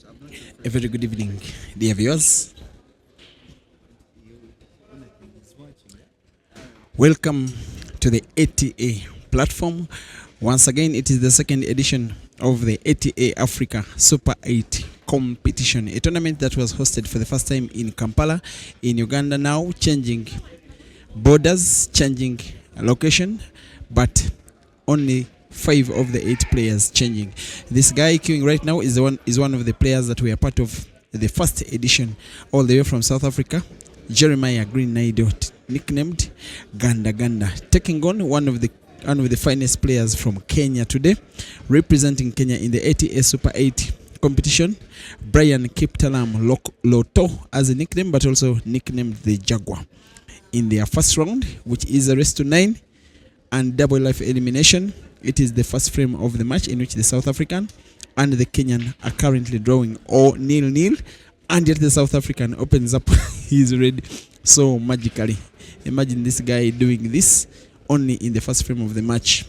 A very good evening, dear viewers. Welcome to the ATA platform. Once again, it is the second edition of the ATA Africa Super 8 competition, a tournament that was hosted for the first time in Kampala, in Uganda, now changing borders, changing location, but only 5 of the 8 players changing. This guy queuing right now is one of the players that were part of the first edition, all the way from South Africa. Jeremiah Green Naidot, nicknamed Ganda Ganda, taking on one of the finest players from Kenya today, representing Kenya in the ATA Super 8 competition, Brian Kiptalam Loto as a nickname, but also nicknamed the Jaguar. In their first round, which is a race to 9 and double life elimination, it is the first frame of the match in which the South African and the Kenyan are currently drawing 0-0, and yet the South African opens up his red so magically. Imagine this guy doing this only in the first frame of the match.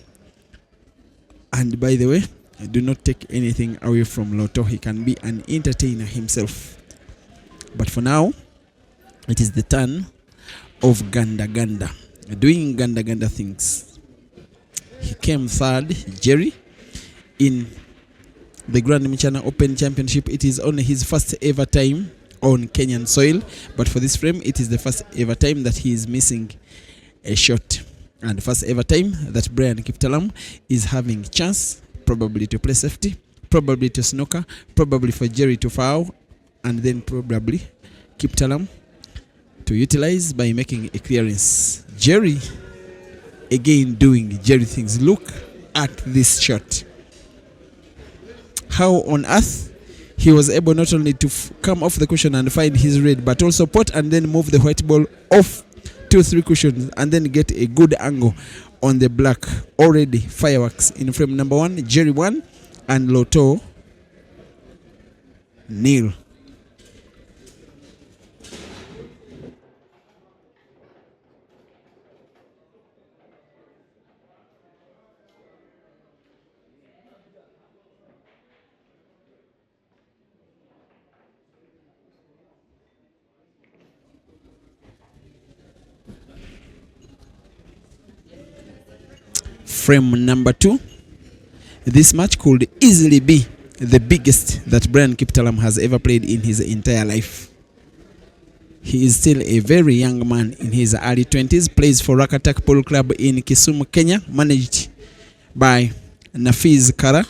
And by the way, do not take anything away from Loto. He can be an entertainer himself. But for now, it is the turn of Ganda Ganda, doing Ganda Ganda things. He came third, Jerry, in the Grand Mchana Open Championship. It is only his first ever time on Kenyan soil, but for this frame, it is the first ever time that he is missing a shot, and first ever time that Brian Kiptalam is having chance, probably to play safety, probably to snooker, probably for Jerry to foul, and then probably Kiptalam to utilize by making a clearance. Jerry again doing Jerry things. Look at this shot. How on earth he was able not only to come off the cushion and find his red, but also pot and then move the white ball off 2-3 cushions and then get a good angle on the black. Already fireworks in frame number 1, Jerry 1 and Loto 0. Frame number 2. This match could easily be the biggest that Brian Kiptalam has ever played in his entire life. He is still a very young man in his early 20s, plays for Rakatak Pool Club in Kisumu, Kenya, managed by Nafiz Kara,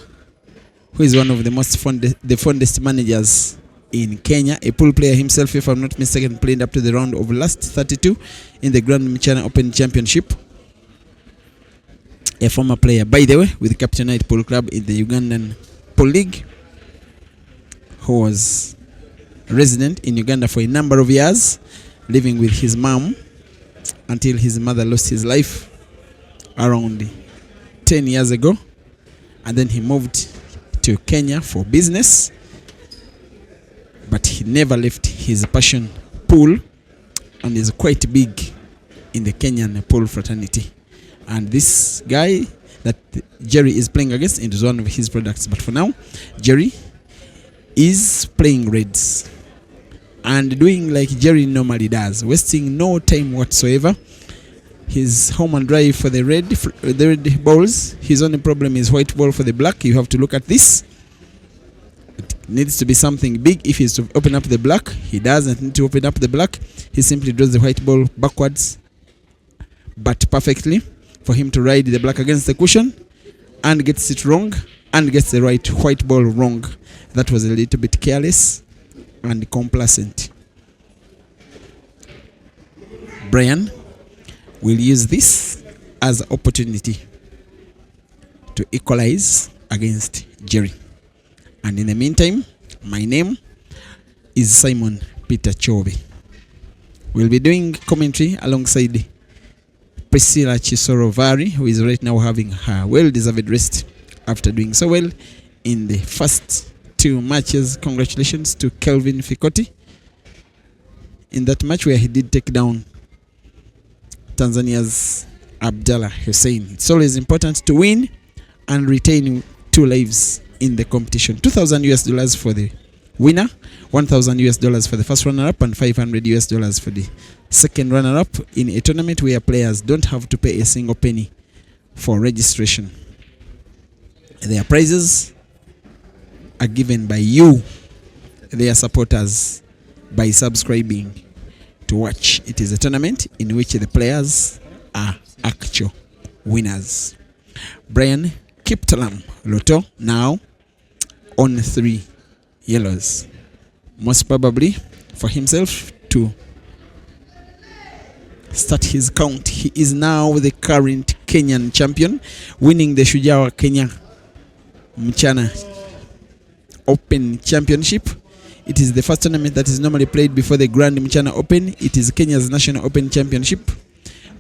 who is one of the fondest managers in Kenya. A pool player himself, if I'm not mistaken, played up to the round of last 32 in the Grand Mchana Open Championship. A former player, by the way, with Captainite Pool Club in the Ugandan Pool League, who was resident in Uganda for a number of years, living with his mom until his mother lost his life around 10 years ago. And then he moved to Kenya for business, but he never left his passion pool, and is quite big in the Kenyan pool fraternity. And this guy that Jerry is playing against is one of his products. But for now, Jerry is playing reds and doing like Jerry normally does, wasting no time whatsoever. He's home and dry for the red balls. His only problem is white ball for the black. You have to look at this. It needs to be something big if he's to open up the black. He doesn't need to open up the black. He simply draws the white ball backwards, but perfectly, for him to ride the black against the cushion and gets it wrong and gets the right white ball wrong. That was a little bit careless and complacent. Brian will use this as an opportunity to equalize against Jerry. And in the meantime, my name is Simon Peter Chobe. We'll be doing commentary alongside Priscilla Chisorovari, who is right now having her well-deserved rest after doing so well in the first 2 matches. Congratulations to Kelvin Fikoti in that match where he did take down Tanzania's Abdallah Hussein. It's always important to win and retain 2 lives in the competition. $2,000 for the winner, 1,000 US dollars for the first runner-up, and 500 US dollars for the second runner-up in a tournament where players don't have to pay a single penny for registration. Their prizes are given by you, their supporters, by subscribing to watch. It is a tournament in which the players are actual winners. Brian Kiptalam Lotto now on 3 yellows, most probably for himself to start his count. He is now the current Kenyan champion, winning the Shujaa Kenya Mchana Open Championship. It is the first tournament that is normally played before the Grand Mchana Open. It is Kenya's National Open Championship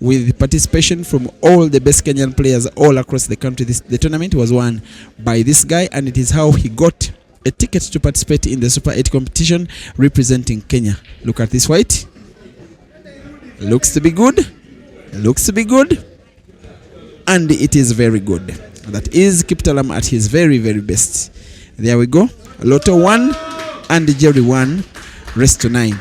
with participation from all the best Kenyan players all across the country. The tournament was won by this guy, and it is how he got a ticket to participate in the Super 8 competition representing Kenya. Look at this white. Looks to be good. Looks to be good. And it is very good. That is Kiptalam at his very, very best. There we go. Lotto 1 and Jerry 1. Rest to 9.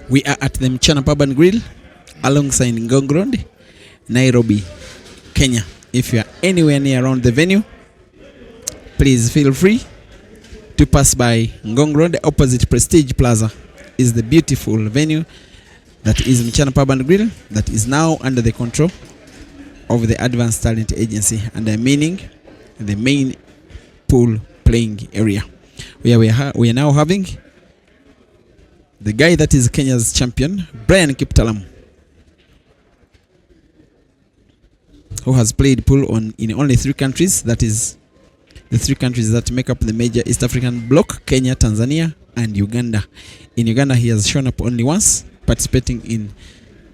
We are at the Mchana Pub and Grill alongside Ngong Road, Nairobi, Kenya. If you are anywhere near around the venue, please feel free to pass by Ngong Road. Opposite Prestige Plaza is the beautiful venue that is Mchana Pub and Grill, that is now under the control of the Advanced Talent Agency, and I'm meaning the main pool playing area. We are now having the guy that is Kenya's champion, Brian Kiptalam, who has played pool in only 3 countries. That is the 3 countries that make up the major East African bloc: Kenya, Tanzania, and Uganda. In Uganda, he has shown up only once, participating in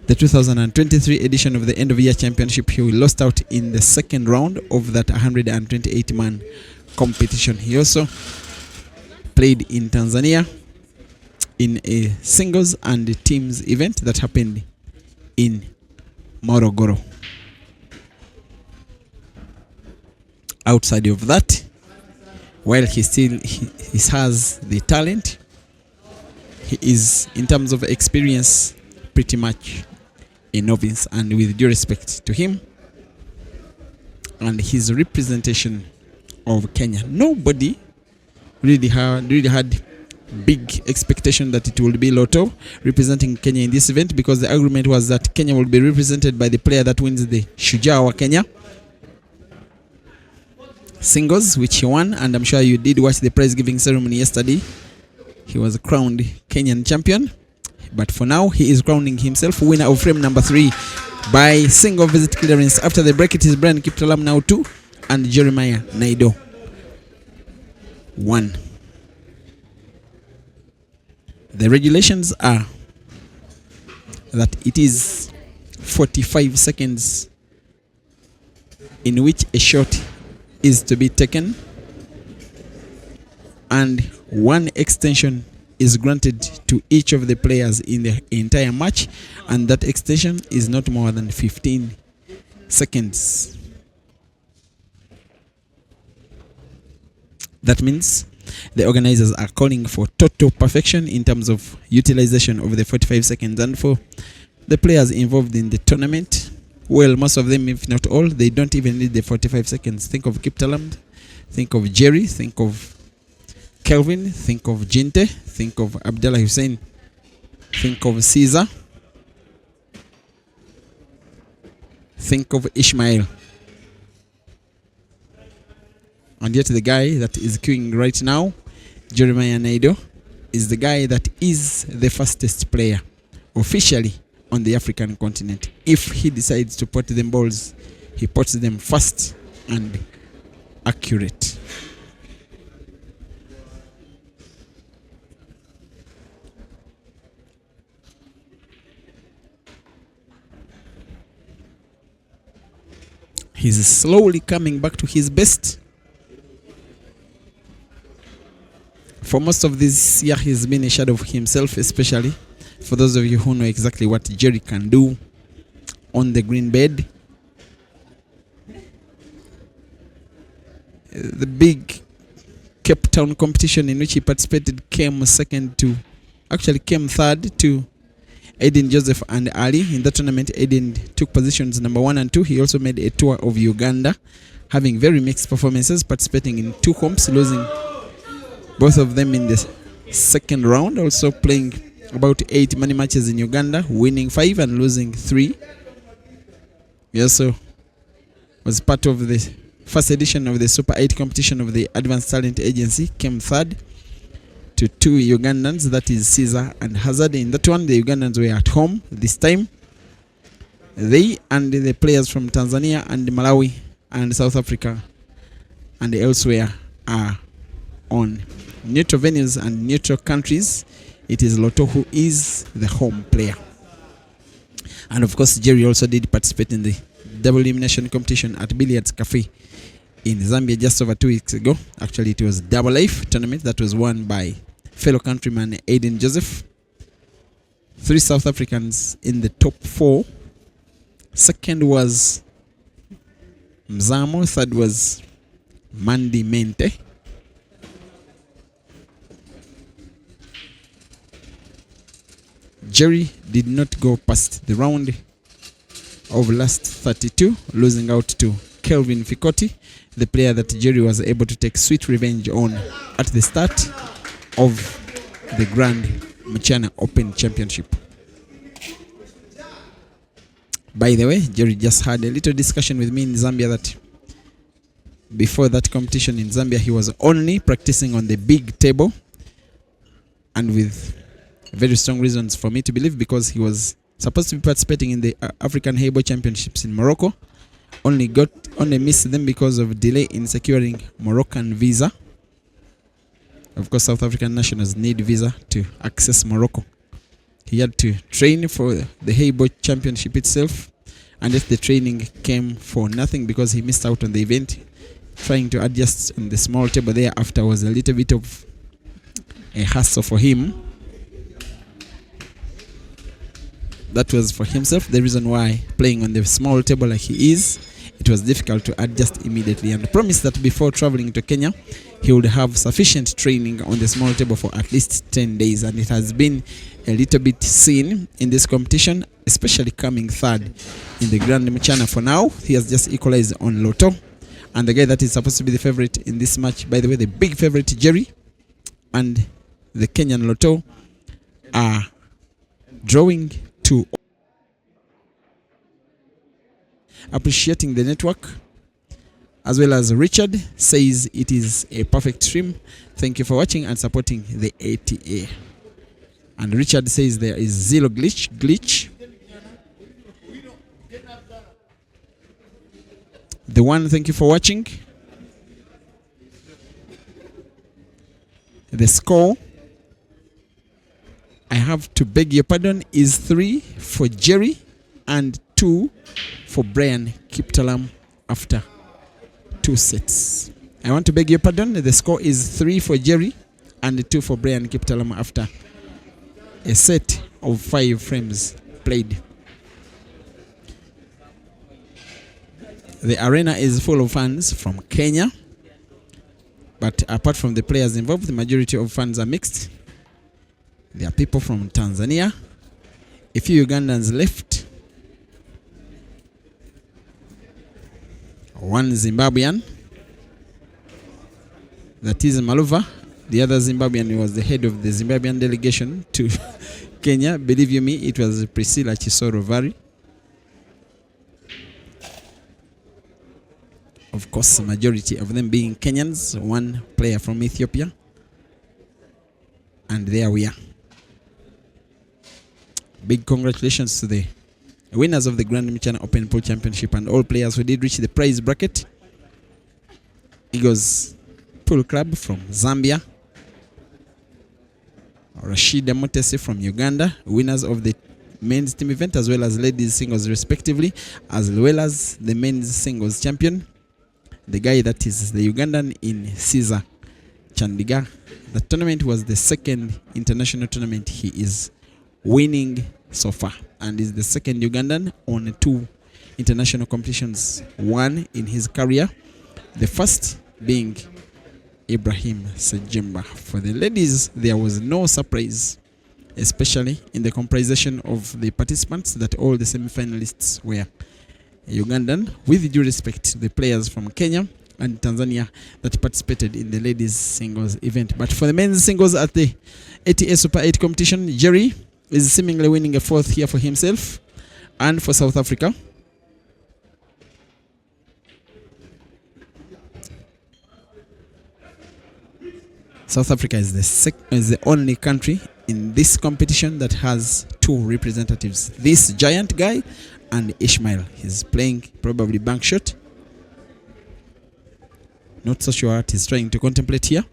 the 2023 edition of the End of Year Championship. He lost out in the second round of that 128-man competition. He also played in Tanzania in a singles and teams event that happened in Morogoro. Outside of that, while he has the talent, he is, in terms of experience, pretty much a novice. And with due respect to him and his representation of Kenya, nobody really had big expectation that it would be Lotto representing Kenya in this event, because the agreement was that Kenya will be represented by the player that wins the Shujaa wa Kenya singles, which he won, and I'm sure you did watch the prize giving ceremony yesterday. He was crowned Kenyan champion, but for now he is crowning himself winner of frame number 3 by single visit clearance. After the break, it is Brian Kiptalam now 2 and Jeremiah Naido 1. The regulations are that it is 45 seconds in which a shot is to be taken, and 1 extension is granted to each of the players in the entire match, and that extension is not more than 15 seconds. That means the organizers are calling for total perfection in terms of utilization of the 45 seconds. And for the players involved in the tournament, well, most of them, if not all, they don't even need the 45 seconds. Think of Kiptalam, think of Jerry, think of Kelvin, think of Jinte, think of Abdullah Hussein, think of Caesar, think of Ishmael. And yet the guy that is queuing right now, Jeremiah Naido, is the guy that is the fastest player officially on the African continent. If he decides to put them balls, he puts them fast and accurate. He's slowly coming back to his best. For most of this year, he's been a shadow of himself, especially for those of you who know exactly what Jerry can do on the green bed. The big Cape Town competition in which he participated came third to Aiden Joseph and Ali. In that tournament, Aiden took positions number 1 and 2. He also made a tour of Uganda, having very mixed performances, participating in 2 comps, losing both of them in the second round, also playing about 8 money matches in Uganda, winning 5 and losing 3. He also was part of the first edition of the Super 8 competition of the Advanced Talent Agency, came third to 2 Ugandans, that is Caesar and Hazard. In that one, the Ugandans were at home this time. They and the players from Tanzania and Malawi and South Africa and elsewhere are on neutral venues and neutral countries. It is Lotto who is the home player. And of course, Jerry also did participate in the double elimination competition at Billiards Cafe in Zambia just over 2 weeks ago. Actually, it was Double Life tournament that was won by fellow countryman Aiden Joseph. 3 South Africans in the top 4. Second was Mzamo. Third was Mandi Mente. Jerry did not go past the round of last 32, losing out to Kelvin Fikoti, the player that Jerry was able to take sweet revenge on at the start of the Grand Mchana Open Championship. By the way, Jerry just had a little discussion with me in Zambia that before that competition in Zambia, he was only practicing on the big table, and with very strong reasons for me to believe, because he was supposed to be participating in the African Heibo Championships in Morocco. Only missed them because of delay in securing Moroccan visa. Of course, South African nationals need visa to access Morocco. He had to train for the Heibo Championship itself, and yet the training came for nothing because he missed out on the event. Trying to adjust on the small table there after was a little bit of a hassle for him. That was for himself the reason why, playing on the small table like he is, it was difficult to adjust immediately, and promised that before traveling to Kenya, he would have sufficient training on the small table for at least 10 days. And it has been a little bit seen in this competition, especially coming third in the Grand Mchana. For now, he has just equalized on Lotto. And the guy that is supposed to be the favorite in this match, by the way, the big favorite, Jerry, and the Kenyan Lotto are drawing to appreciating the network, as well as Richard says it is a perfect stream. Thank you for watching and supporting the ATA. And Richard says there is zero glitch. The one, thank you for watching. The score, I have to beg your pardon, is 3 for Jerry and 2 for Brian Kiptalam after 2 sets. I want to beg your pardon. The score is 3 for Jerry and 2 for Brian Kiptalam after a set of 5 frames played. The arena is full of fans from Kenya, but apart from the players involved, the majority of fans are mixed. There are people from Tanzania, a few Ugandans left, one Zimbabwean, that is Maluva. The other Zimbabwean was the head of the Zimbabwean delegation to Kenya. Believe you me, it was Priscilla Chisoro Vari. Of course, the majority of them being Kenyans, one player from Ethiopia, And there we are. Big congratulations to the winners of the Grand Michana Open Pool Championship and all players who did reach the prize bracket. Eagles Pool Club from Zambia, Rashida Motesi from Uganda, winners of the men's team event as well as ladies singles respectively, as well as the men's singles champion, the guy that is the Ugandan in Caesar Chandiga. The tournament was the second international tournament he is winning so far, and is the second Ugandan on 2 international competitions won in his career, the first being Ibrahim Sejimba. For the ladies, there was no surprise, especially in the comprisation of the participants, that all the semi-finalists were Ugandan, with due respect to the players from Kenya and Tanzania that participated in the ladies singles event. But for the men's singles at the ATA Super 8 competition, Jerry is seemingly winning a 4th here for himself and for South Africa. South Africa is the only country in this competition that has 2 representatives. This giant guy and Ishmael. He's playing probably bank shot. Not so sure what he's trying to contemplate here.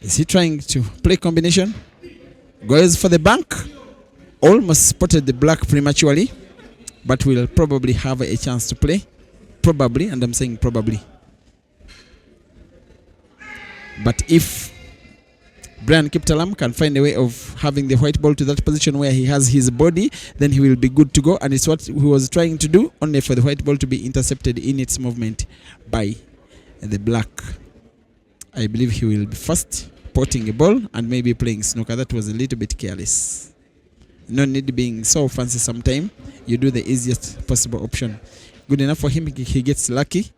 Is he trying to play combination? Goes for the bank. Almost spotted the black prematurely, but will probably have a chance to play. Probably, and I'm saying probably. But if Brian Kiptalam can find a way of having the white ball to that position where he has his body, then he will be good to go. And it's what he was trying to do, only for the white ball to be intercepted in its movement by the black. I believe he will be first potting a ball and maybe playing snooker. That was a little bit careless. No need being so fancy sometime. You do the easiest possible option. Good enough for him. He gets lucky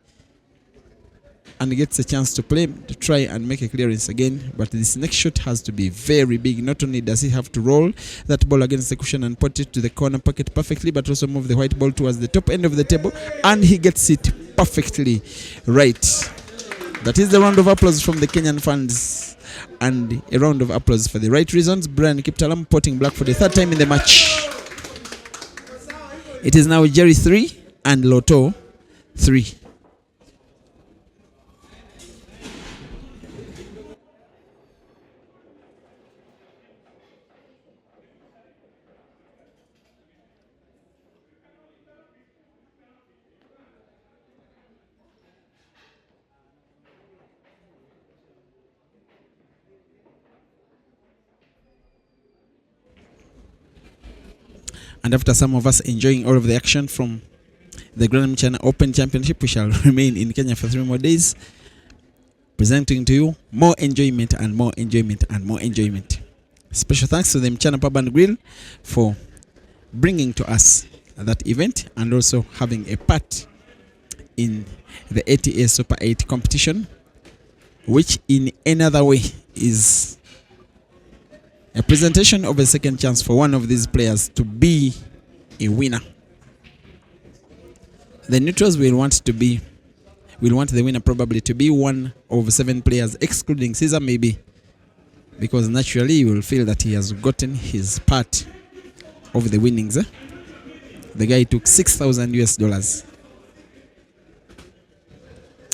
and gets a chance to play, to try and make a clearance again. But this next shot has to be very big. Not only does he have to roll that ball against the cushion and put it to the corner pocket perfectly, but also move the white ball towards the top end of the table, and he gets it perfectly right. That is the round of applause from the Kenyan fans, and a round of applause for the right reasons. Brian Kiptalam potting black for the 3rd time in the match. It is now Jerry 3 and Lotto 3. And after some of us enjoying all of the action from the Grand Michana Open Championship, we shall remain in Kenya for 3 more days, presenting to you more enjoyment and more enjoyment and more enjoyment. Special thanks to the Mchana Pub and Grill for bringing to us that event and also having a part in the ATA Super 8 competition, which in another way is a presentation of a second chance for one of these players to be a winner. The neutrals will want the winner probably to be one of 7 players, excluding Caesar maybe, because naturally you will feel that he has gotten his part of the winnings. The guy took $6,000.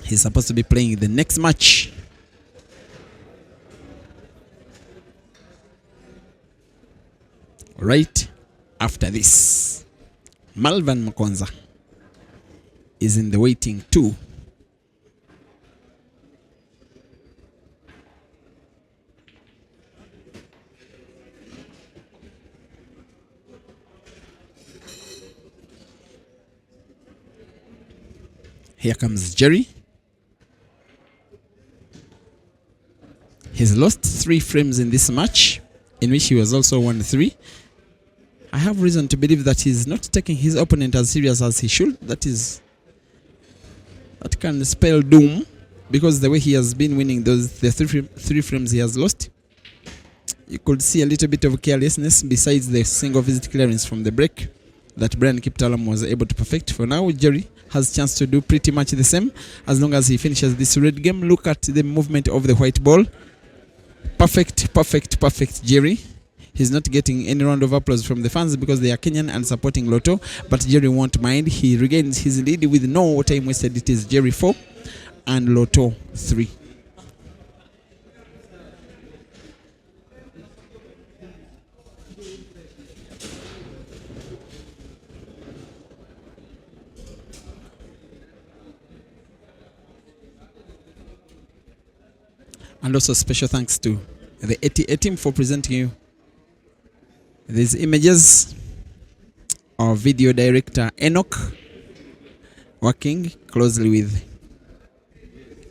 He's supposed to be playing the next match. Right after this, Malvan Mkonza is in the waiting too. Here comes Jerry. He's lost 3 frames in this match, in which he was also won 3. I have reason to believe that he's not taking his opponent as serious as he should. That can spell doom, because the way he has been winning the 3 frames he has lost, you could see a little bit of carelessness besides the single visit clearance from the break that Brian Kiptalam was able to perfect. For now, Jerry has a chance to do pretty much the same as long as he finishes this red game. Look at the movement of the white ball. Perfect, perfect, perfect, Jerry. He's not getting any round of applause from the fans because they are Kenyan and supporting Lotto. But Jerry won't mind. He regains his lead with no time wasted. It is Jerry 4 and Lotto 3. And also special thanks to the 88 team for presenting you these images. Our video director Enoch working closely with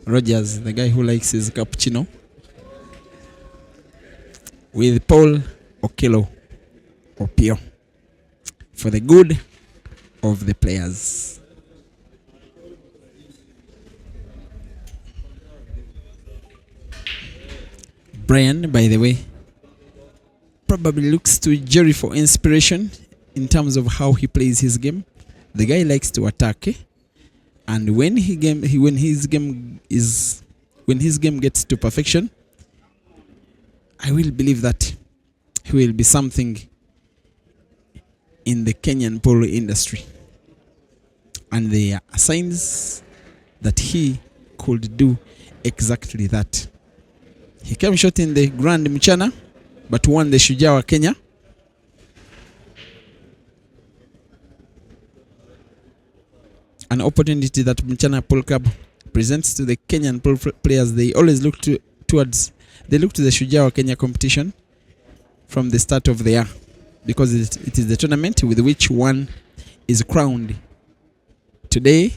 Rogers, the guy who likes his cappuccino, with Paul Okelo Opio for the good of the players. Brian, by the way, probably looks to Jerry for inspiration in terms of how he plays his game. The guy likes to attack, and when his game gets to perfection, I will believe that he will be something in the Kenyan polo industry, and there are signs that he could do exactly that. He came short in the Grand Mchana, but won the Shujaa wa Kenya. An opportunity that Mchana Polo Club presents to the Kenyan polo players. They always look to the Shujaa wa Kenya competition from the start of the year, because it is the tournament with which one is crowned today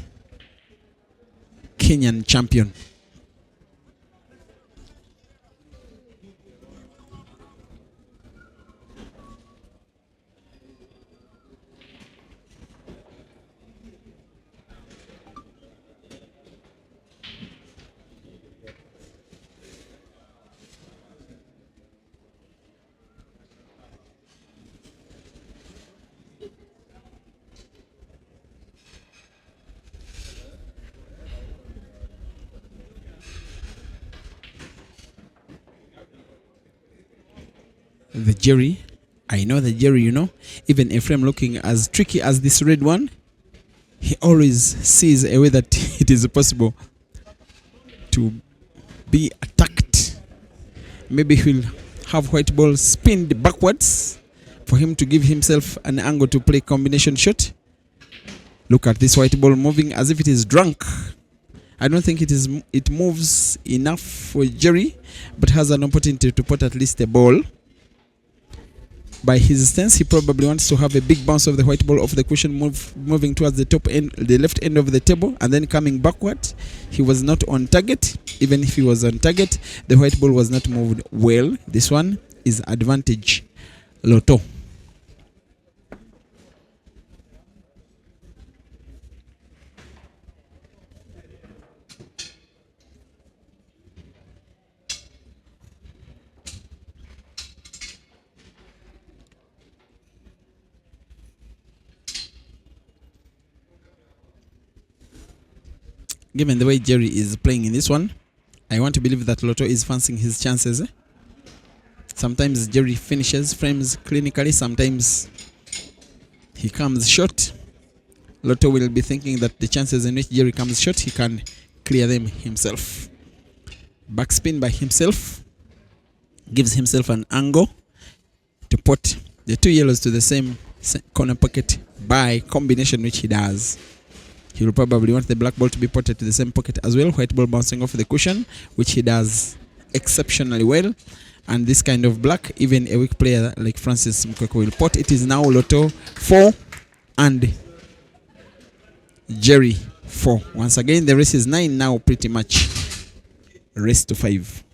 Kenyan champion. The Jerry, I know the Jerry, even a frame looking as tricky as this red one, he always sees a way that it is possible to be attacked. Maybe he'll have white ball spinned backwards for him to give himself an angle to play combination shot. Look at this white ball moving as if it is drunk. I don't think it moves enough for Jerry, but has an opportunity to put at least a ball. By his stance, he probably wants to have a big bounce of the white ball off the cushion, moving towards the top end, the left end of the table, and then coming backward. He was not on target. Even if he was on target, the white ball was not moved well. This one is advantage Lotto. Given the way Jerry is playing in this one, I want to believe that Lotto is fancying his chances. Sometimes Jerry finishes frames clinically, sometimes he comes short. Lotto will be thinking that the chances in which Jerry comes short, he can clear them himself. Backspin by himself gives himself an angle to put the two yellows to the same corner pocket by combination, which he does. He will probably want the black ball to be put to the same pocket as well. White ball bouncing off the cushion, which he does exceptionally well. And this kind of black, even a weak player like Francis Mkweko will pot. It is now Lotto 4 and Jerry 4. Once again, the race is 9 now, pretty much. Race to 5.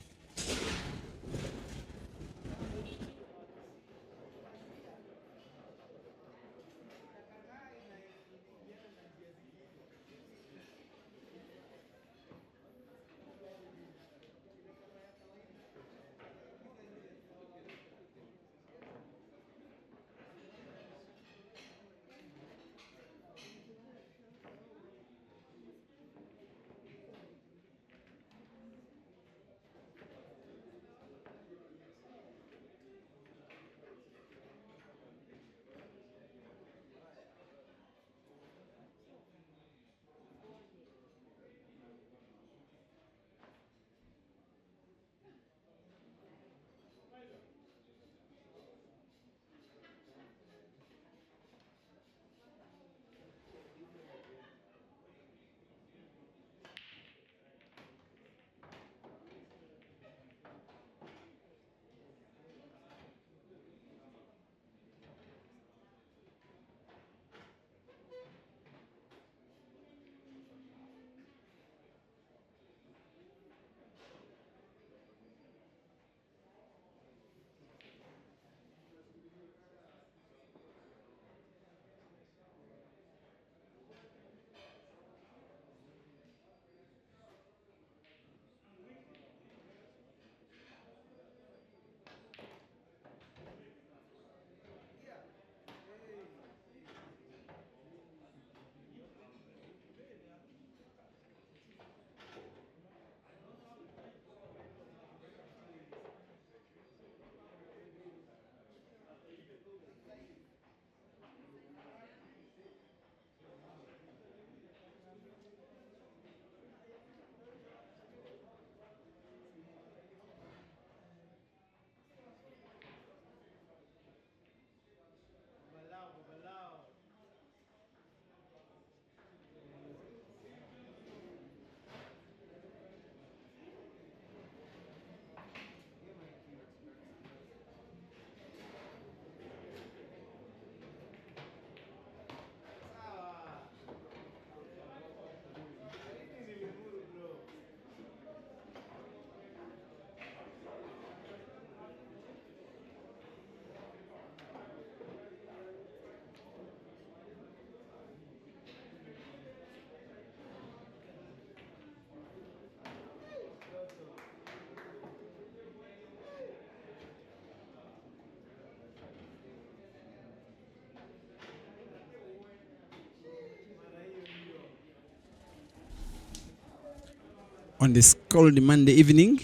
On this cold Monday evening,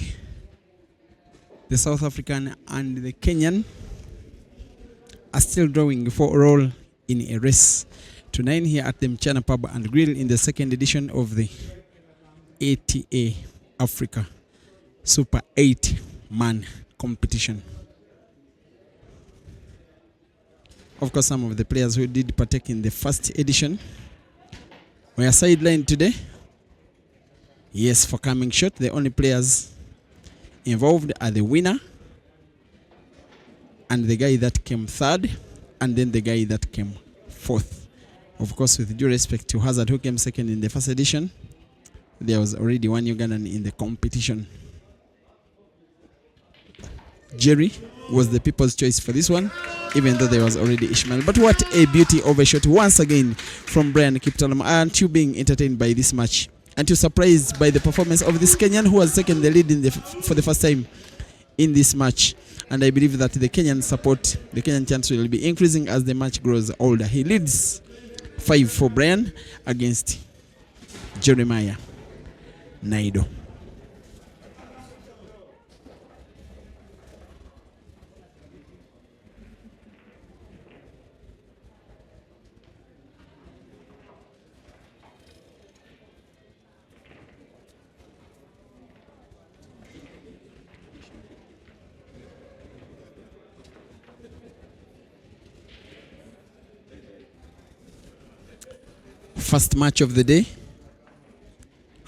the South African and the Kenyan are still drawing for a role in a race to 9 here at the Mchana Pub and Grill in the second edition of the ATA Africa Super 8-man competition. Of course, some of the players who did partake in the first edition were sidelined today. Yes, for coming short, the only players involved are the winner and the guy that came third, and then the guy that came fourth. Of course, with due respect to Hazard, who came second in the first edition, there was already one Ugandan in the competition. Jerry was the people's choice for this one, even though there was already Ishmael. But what a beauty of a shot once again from Brian Kiptalam. Aren't you being entertained by this match? Aren't you surprised by the performance of this Kenyan who has taken the lead for the first time in this match? And I believe that the Kenyan support, the Kenyan chance will be increasing as the match grows older. He leads 5 for Brian against Jeremiah Naido. First match of the day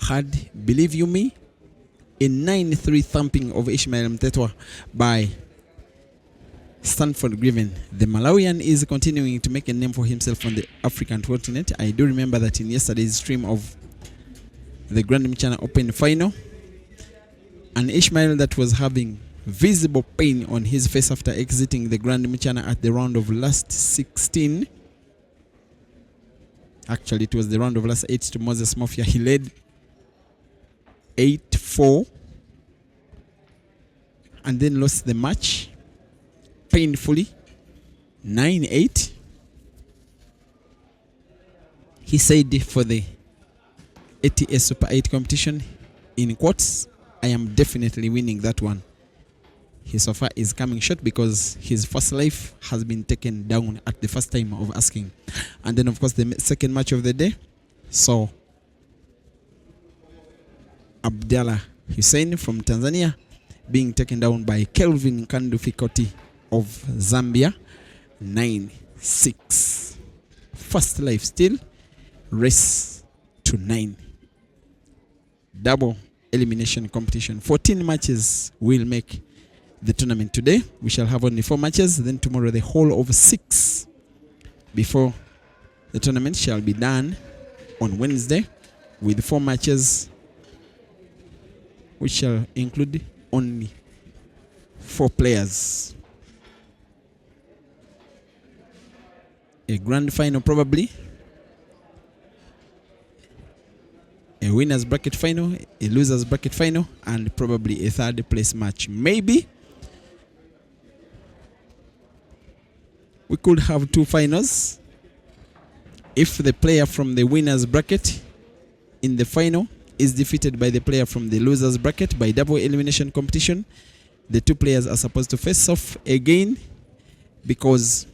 had, believe you me, a 9-3 thumping of Ishmael Mtetwa by Stanford Griven. The Malawian is continuing to make a name for himself on the African continent. I do remember that in yesterday's stream of the Grand Mchana Open final, an Ishmael that was having visible pain on his face after exiting the Grand Mchana at the round of last 16. Actually, it was the round of last 8 to Moses Mafia. He led 8-4 and then lost the match painfully 9-8. He said for the ATA Super 8 competition, in quotes, I am definitely winning that one. He so far is coming short because his first life has been taken down at the first time of asking. And then, of course, the second match of the day saw Abdallah Hussein from Tanzania being taken down by Kelvin Kandufikoti of Zambia 9-6. First life still, race to 9. Double elimination competition. 14 matches will make the tournament today. We shall have only 4 matches. Then tomorrow the whole of 6 before the tournament shall be done on Wednesday with 4 matches, which shall include only 4 players. A grand final probably, a winners bracket final, a losers bracket final, and probably a third place match. Maybe we could have 2 finals if the player from the winners bracket in the final is defeated by the player from the losers bracket by double elimination competition. The 2 players are supposed to face off again, because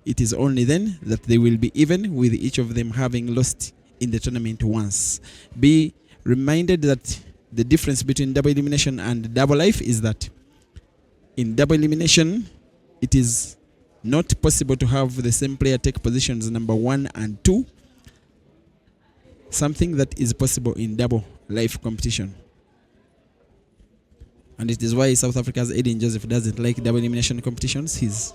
it is only then that they will be even, with each of them having lost in the tournament once. Be reminded that the difference between double elimination and double life is that in double elimination it is not possible to have the same player take positions number 1 and 2, something that is possible in double life competition. And it is why South Africa's Aiden Joseph doesn't like double elimination competitions. He's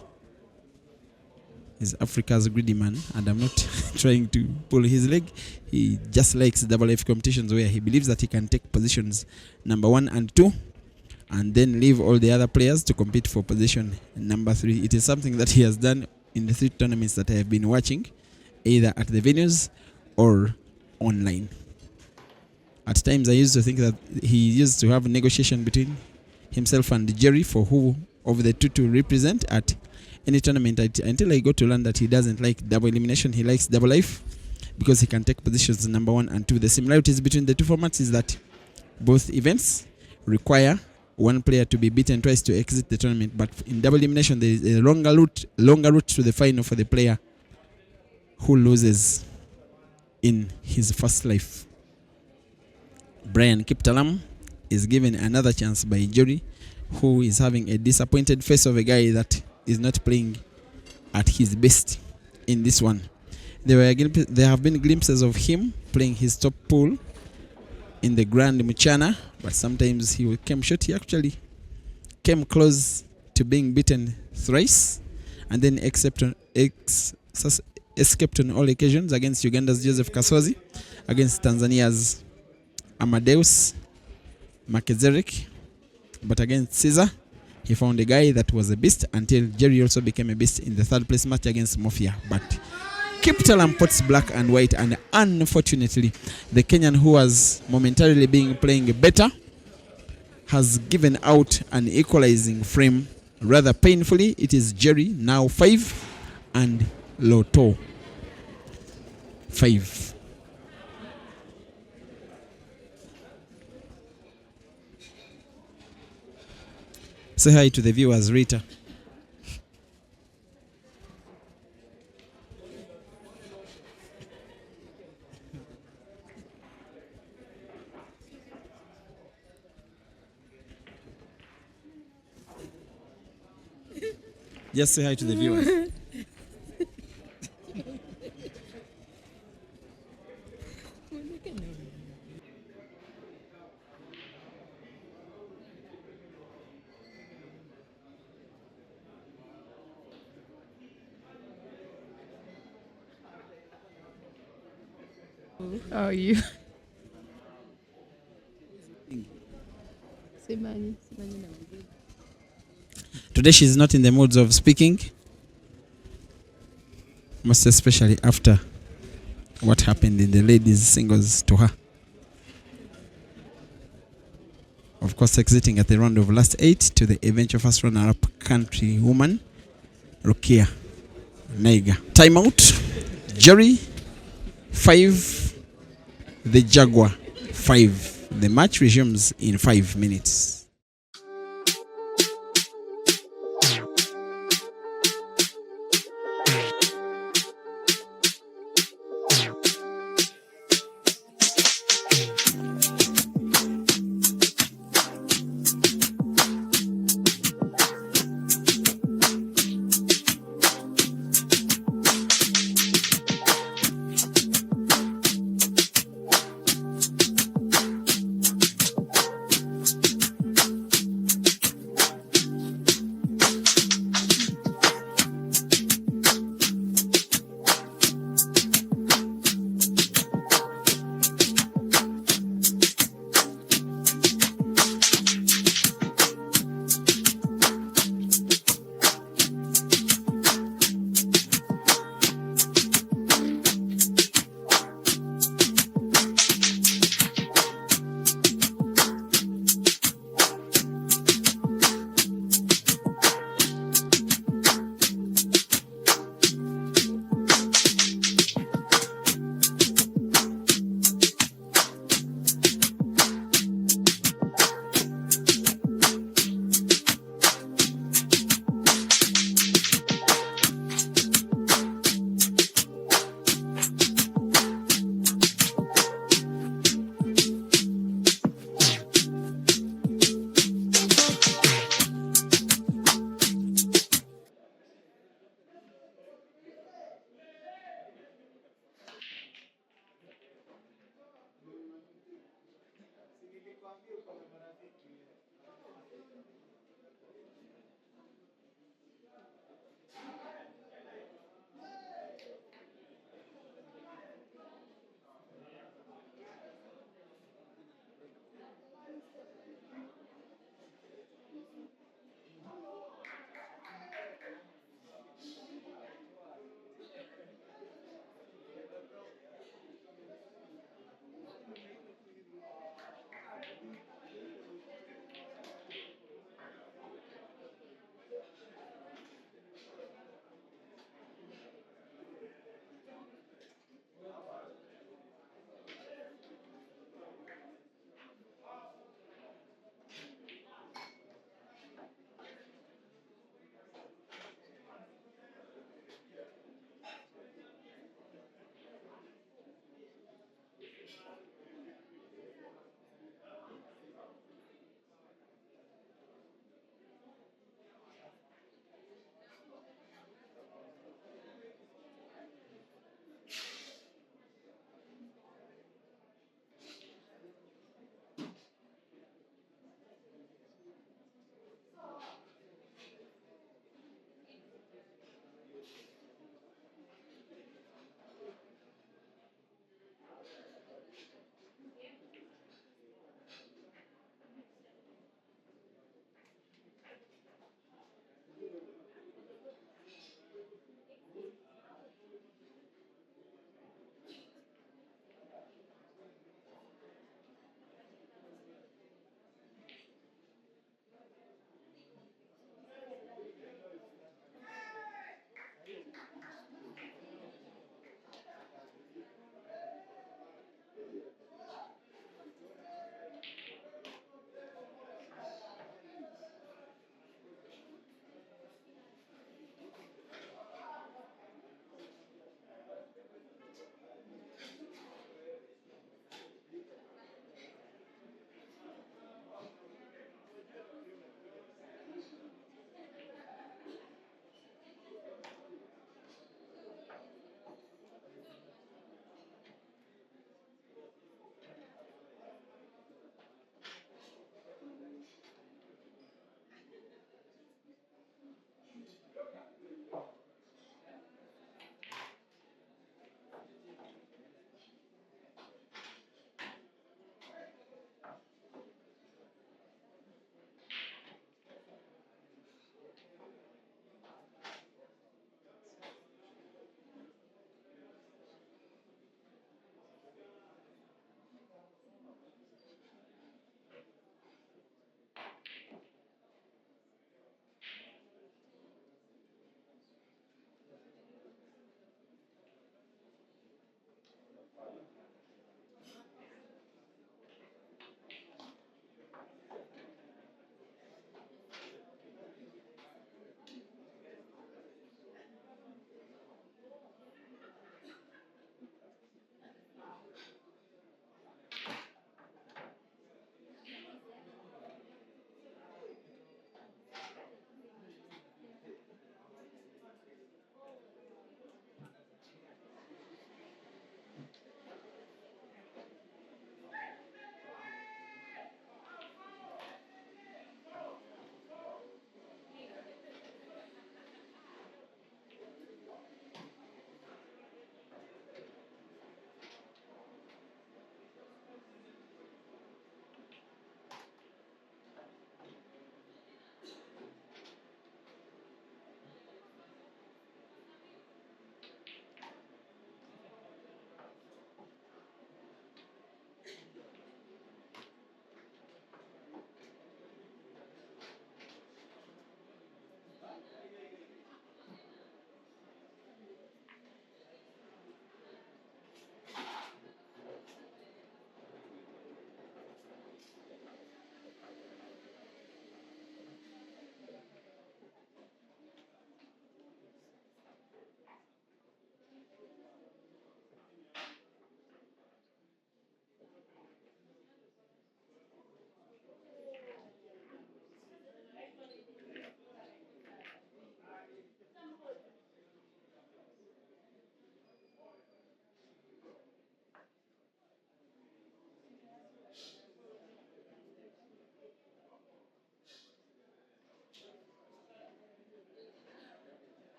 Africa's greedy man, and I'm not trying to pull his leg. He just likes double life competitions where he believes that he can take positions number 1 and 2 and then leave all the other players to compete for position number 3. It is something that he has done in the 3 tournaments that I have been watching, either at the venues or online. At times I used to think that he used to have a negotiation between himself and Jerry for who of the 2 to represent at any tournament, until I got to learn that he doesn't like double elimination. He likes double life because he can take positions number 1 and 2. The similarities between the 2 formats is that Both events require one player to be beaten twice to exit the tournament, but in double elimination there is a longer route to the final for the player who loses in his first life. Brian Kiptalam is given another chance by Jerry, who is having a disappointed face of a guy that is not playing at his best in this one. There have been glimpses of him playing his top pool in the Grand Muchana, but sometimes he came short. He actually came close to being beaten thrice, and then escaped on all occasions against Uganda's Joseph Kasozi, against Tanzania's Amadeus Makezeric, but against Caesar, he found a guy that was a beast until Jerry also became a beast in the third place match against Mafia. But Kiptalam puts black and white, and unfortunately, the Kenyan who was momentarily playing better has given out an equalizing frame rather painfully. It is Jerry now 5 and Loto 5. Say hi to the viewers, Rita. Just say hi to the viewers. How are you? Today she's not in the moods of speaking, most especially after what happened in the ladies singles to her. Of course, exiting at the round of last 8 to the eventual first runner-up country woman, Rukia Naiga. Timeout. Jerry 5, the Jaguar 5. The match resumes in 5 minutes.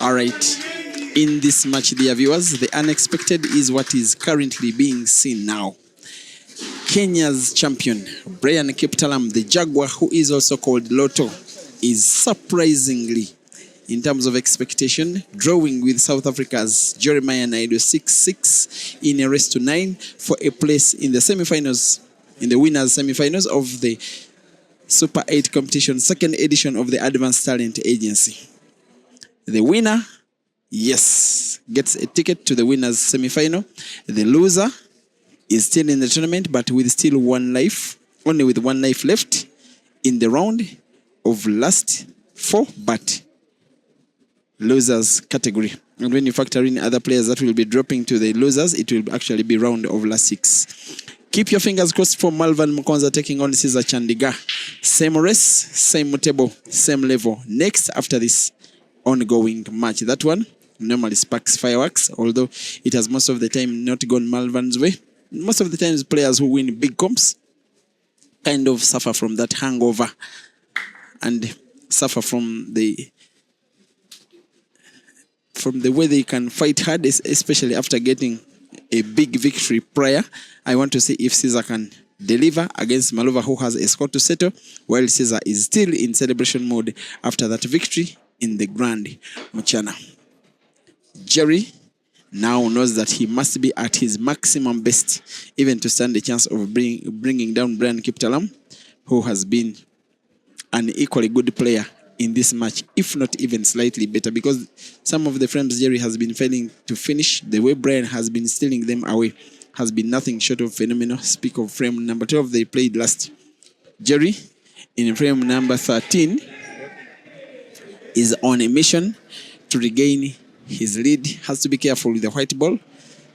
All right. In this match, dear viewers, the unexpected is what is currently being seen now. Kenya's champion, Brian Kiptalam, the Jaguar, who is also called Lotto, is surprisingly, in terms of expectation, drawing with South Africa's Jeremiah Naidu 6-6 in a race to 9 for a place in the semi-finals, in the winners' semi-finals of the Super 8 competition, second edition of the Advanced Talent Agency. The winner, yes, gets a ticket to the winners' semi-final. The loser is still in the tournament, but with still one life, only with one life left in the round of last 4, but losers category. And when you factor in other players that will be dropping to the losers, it will actually be round of last 6. Keep your fingers crossed for Malvan Mukonza taking on Cesar Chandiga. Same race, same table, same level. Next, after this ongoing match, that one normally sparks fireworks, although it has most of the time not gone Malvan's way. Most of the times, players who win big comps kind of suffer from that hangover and suffer from the way they can fight hard, especially after getting a big victory prior. I want to see if Cesar can deliver against Malova, who has a score to settle, while Cesar is still in celebration mode after that victory in the Grand Muchana. Jerry now knows that he must be at his maximum best, even to stand a chance of bringing down Brian Kiptalam, who has been an equally good player in this match, if not even slightly better, because some of the frames Jerry has been failing to finish. The way Brian has been stealing them away has been nothing short of phenomenal. Speak of frame number 12, they played last. Jerry, in frame number 13, is on a mission to regain his lead. Has to be careful with the white ball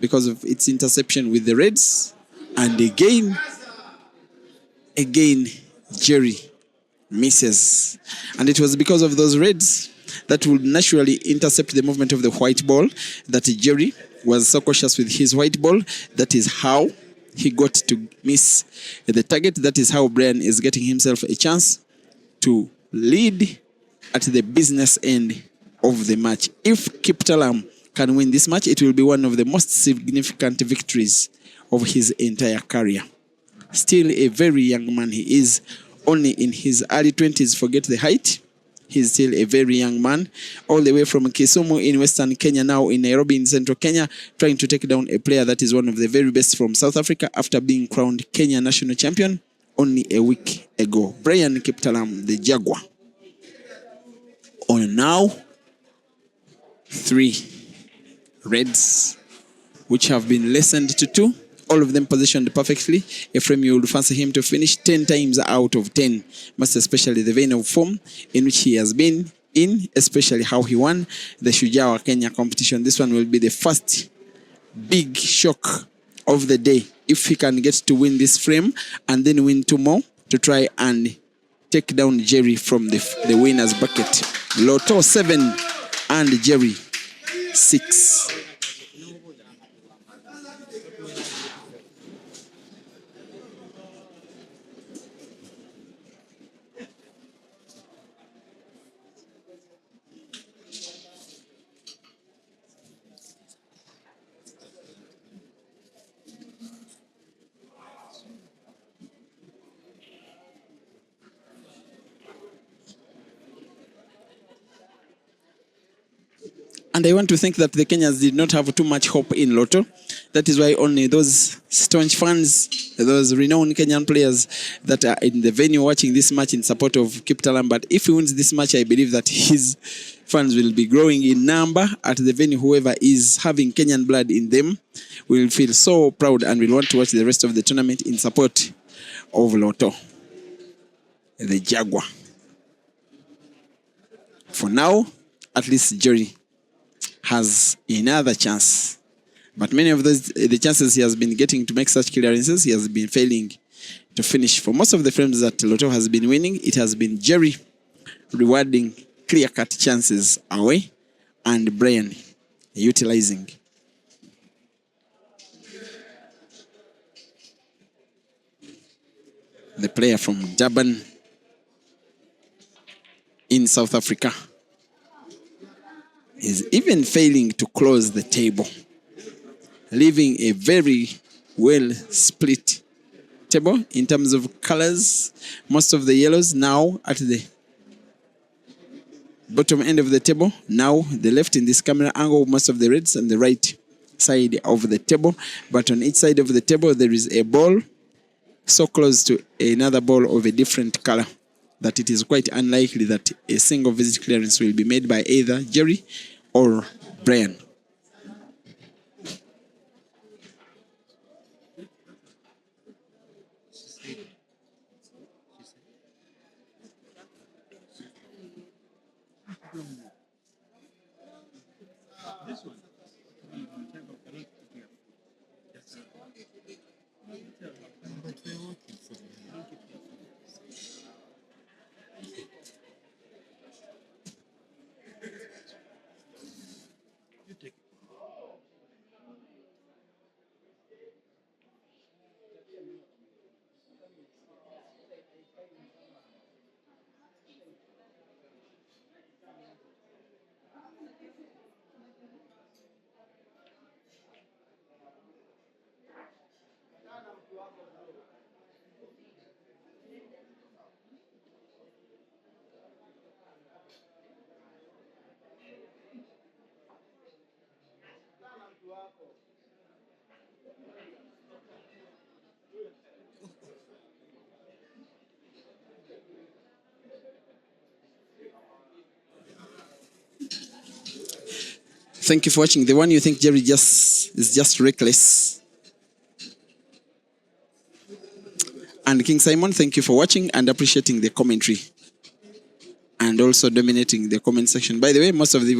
because of its interception with the reds. And again, Jerry misses. And it was because of those reds that would naturally intercept the movement of the white ball that Jerry was so cautious with his white ball. That is how he got to miss the target. That is how Brian is getting himself a chance to lead at the business end of the match. If Kiptalam can win this match, it will be one of the most significant victories of his entire career. Still a very young man. He is only in his early 20s. Forget the height. He's still a very young man, all the way from Kisumu in Western Kenya, now in Nairobi in Central Kenya, trying to take down a player that is one of the very best from South Africa after being crowned Kenya national champion only a week ago. Brian Kiptalam, the Jaguar. On now 3 reds, which have been lessened to 2. All of them positioned perfectly. A frame you would fancy him to finish 10 times out of 10. Most especially the vein of form in which he has been in, especially how he won the Shujaa Kenya competition. This one will be the first big shock of the day if he can get to win this frame and then win 2 more to try and take down Jerry from the winner's bucket. Lotto 7 and Jerry 6. And I want to think that the Kenyans did not have too much hope in Lotto. That is why only those staunch fans, those renowned Kenyan players that are in the venue watching this match in support of Kiptalam. But if he wins this match, I believe that his fans will be growing in number at the venue. Whoever is having Kenyan blood in them will feel so proud and will want to watch the rest of the tournament in support of Lotto, the Jaguar. For now, at least Jerry has another chance. But many of the chances he has been getting to make such clearances, he has been failing to finish. For most of the frames that Lotto has been winning, it has been Jerry rewarding clear-cut chances away and Brian utilizing. The player from Durban in South Africa is even failing to close the table, leaving a very well split table in terms of colors. Most of the yellows now at the bottom end of the table. Now the left in this camera angle, most of the reds, and the right side of the table. But on each side of the table, there is a ball so close to another ball of a different color that it is quite unlikely that a single visit clearance will be made by either Jerry or Brian. Thank you for watching. The one you think Jerry is just reckless. And King Simon, thank you for watching and appreciating the commentary and also dominating the comment section. By the way, most of the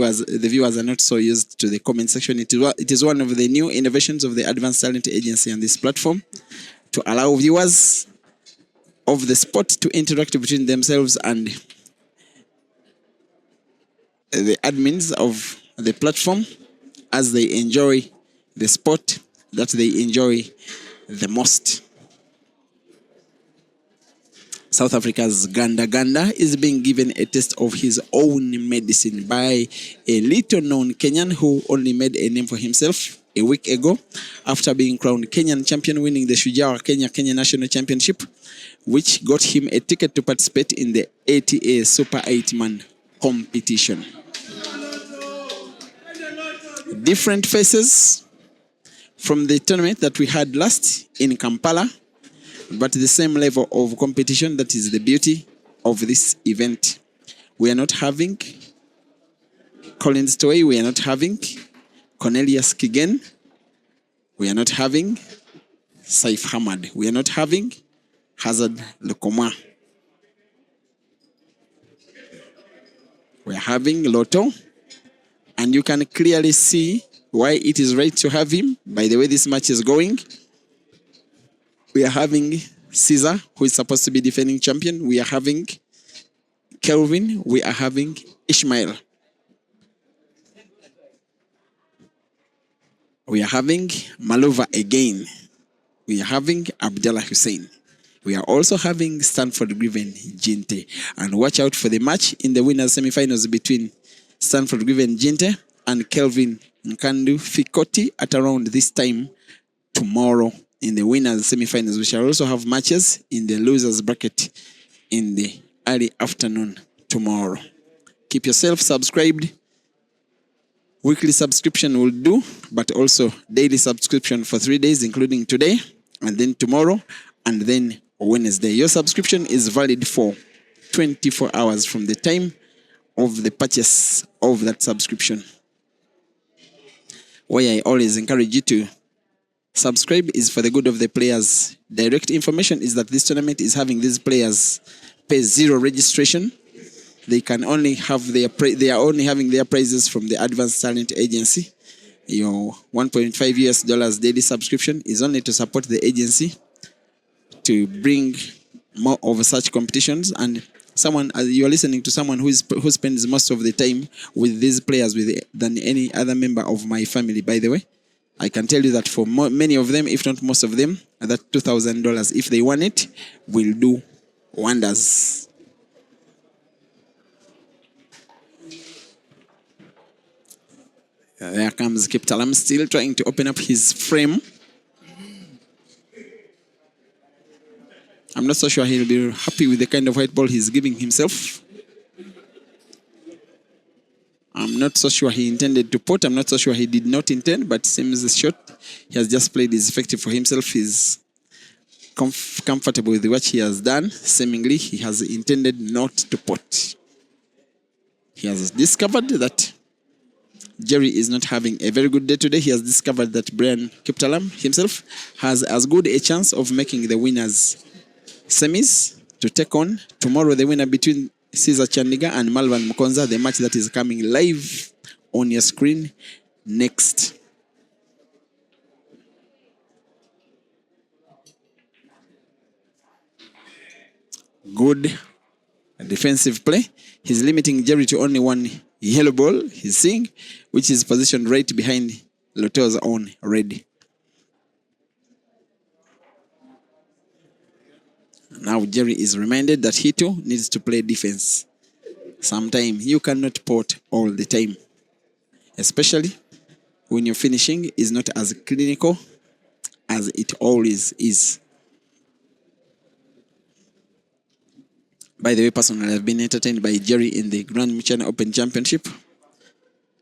viewers are not so used to the comment section. It is one of the new innovations of the Advanced Talent Agency on this platform to allow viewers of the sport to interact between themselves and the admins of the platform as they enjoy the sport that they enjoy the most. South Africa's Ganda is being given a taste of his own medicine by a little-known Kenyan who only made a name for himself a week ago after being crowned Kenyan champion, winning the Shujaa Kenya National Championship, which got him a ticket to participate in the ATA Super 8-man competition. Different faces from the tournament that we had last in Kampala, but the same level of competition. That is the beauty of this event. We are not having Collins Toy, we are not having Cornelius Kigen, we are not having Saif Hamad, we are not having Hazard Lokoma. We are having Lotto, and you can clearly see why it is right to have him by the way this match is going. We are having Caesar, who is supposed to be defending champion. We are having Kelvin, we are having Ishmael. We are having Malova again. We are having Abdallah Hussein. We are also having Stanford Griven Jinte. And watch out for the match in the winners semifinals between Stanford Griven Jinte and Kelvin Nkandu Fikoti at around this time tomorrow in the winners semifinals. We shall also have matches in the losers bracket in the early afternoon tomorrow. Keep yourself subscribed. Weekly subscription will do, but also daily subscription for 3 days, including today, and then tomorrow, and then Wednesday. Your subscription is valid for 24 hours from the time of the purchase of that subscription. Why I always encourage you to subscribe is for the good of the players. Direct information is that this tournament is having these players pay zero registration. They can only have they are only having their prizes from the Advanced Talent Agency. Your $1.5 daily subscription is only to support the agency to bring more of such competitions. And you are listening to someone who spends most of the time with these players than any other member of my family. By the way, I can tell you that for many of them, if not most of them, that $2,000, if they want it, will do wonders. There comes Kiptalam, still trying to open up his frame. I'm not so sure he'll be happy with the kind of white ball he's giving himself. I'm not so sure he intended to pot. I'm not so sure he did not intend, but seems the shot he has just played is effective for himself. He's comfortable with what he has done. Seemingly, he has intended not to pot. He has discovered that Jerry is not having a very good day today. He has discovered that Brian Kiptalam himself has as good a chance of making the winners semis to take on tomorrow the winner between Caesar Chandiga and Malvan Mukonza, the match that is coming live on your screen next. Good defensive play. He's limiting Jerry to only one yellow ball, he's seeing, which is positioned right behind Loteo's own red. Now Jerry is reminded that he too needs to play defense. Sometimes you cannot pot all the time, especially when your finishing is not as clinical as it always is. By the way, personally, I've been entertained by Jerry in the Grand Michana Open Championship.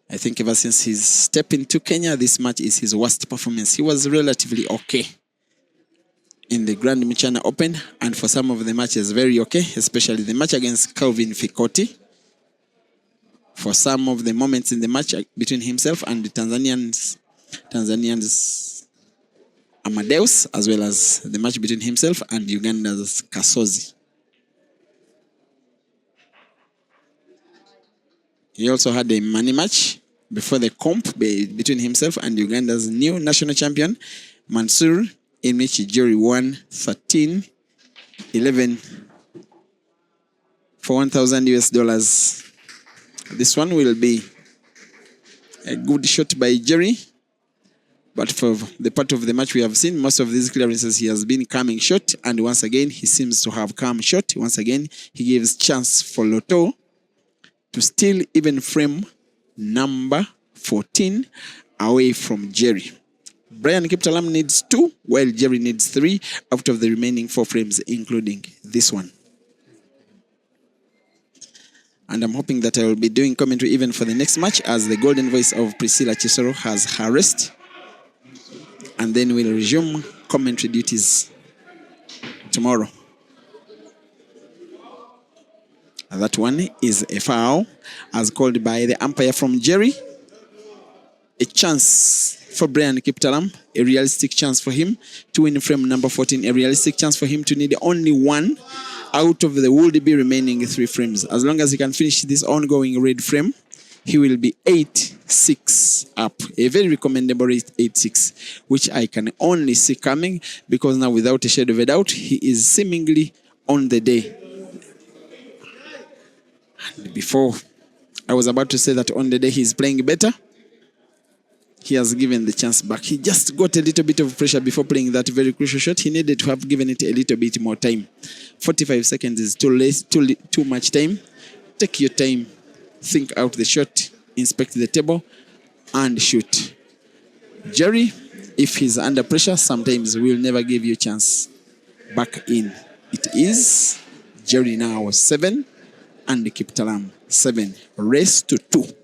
I think ever since his step into Kenya, this match is his worst performance. He was relatively okay in the Grand Michana Open, and for some of the matches, very okay, especially the match against Kelvin Fikoti. For some of the moments in the match between himself and the Tanzanians Amadeus, as well as the match between himself and Uganda's Kasozi. He also had a money match before the comp between himself and Uganda's new national champion, Mansour, in which Jerry won 13-11 for $1,000. This one will be a good shot by Jerry, but for the part of the match we have seen, most of these clearances he has been coming short, and once again he seems to have come short. Once again he gives chance for Lotto to still even frame number 14 away from Jerry. Brian Kiptalam needs 2, while Jerry needs 3 out of the remaining 4 frames, including this one. And I'm hoping that I will be doing commentary even for the next match, as the golden voice of Priscilla Chisoro has her rest. And then we'll resume commentary duties tomorrow. That one is a foul, as called by the umpire from Jerry. A chance for Brian Kiptalam, a realistic chance for him to win frame number 14, a realistic chance for him to need only 1 out of the would-be remaining 3 frames. As long as he can finish this ongoing red frame, he will be 8-6 up. A very recommendable 8-6, which I can only see coming, because now without a shadow of a doubt, he is seemingly on the day. And before I was about to say that on the day he's playing better, he has given the chance back. He just got a little bit of pressure before playing that very crucial shot. He needed to have given it a little bit more time. 45 seconds is too much time. Take your time, think out the shot, inspect the table, and shoot. Jerry, if he's under pressure, sometimes will never give you a chance back in. It is Jerry now 7 and Kiptalam 7. Race to 2.